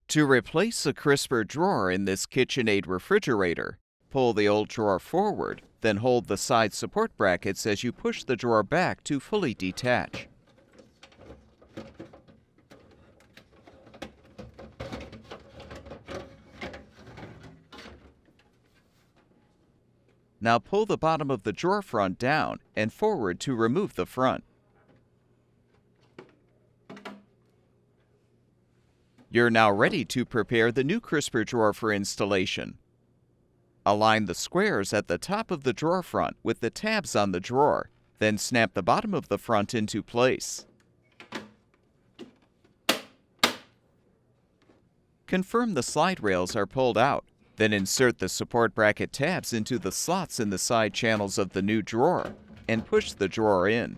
To replace a crisper drawer in this KitchenAid refrigerator, pull the old drawer forward, then hold the side support brackets as you push the drawer back to fully detach. Now pull the bottom of the drawer front down and forward to remove the front. You're now ready to prepare the new crisper drawer for installation. Align the squares at the top of the drawer front with the tabs on the drawer, then snap the bottom of the front into place. Confirm the slide rails are pulled out, then insert the support bracket tabs into the slots in the side channels of the new drawer and push the drawer in.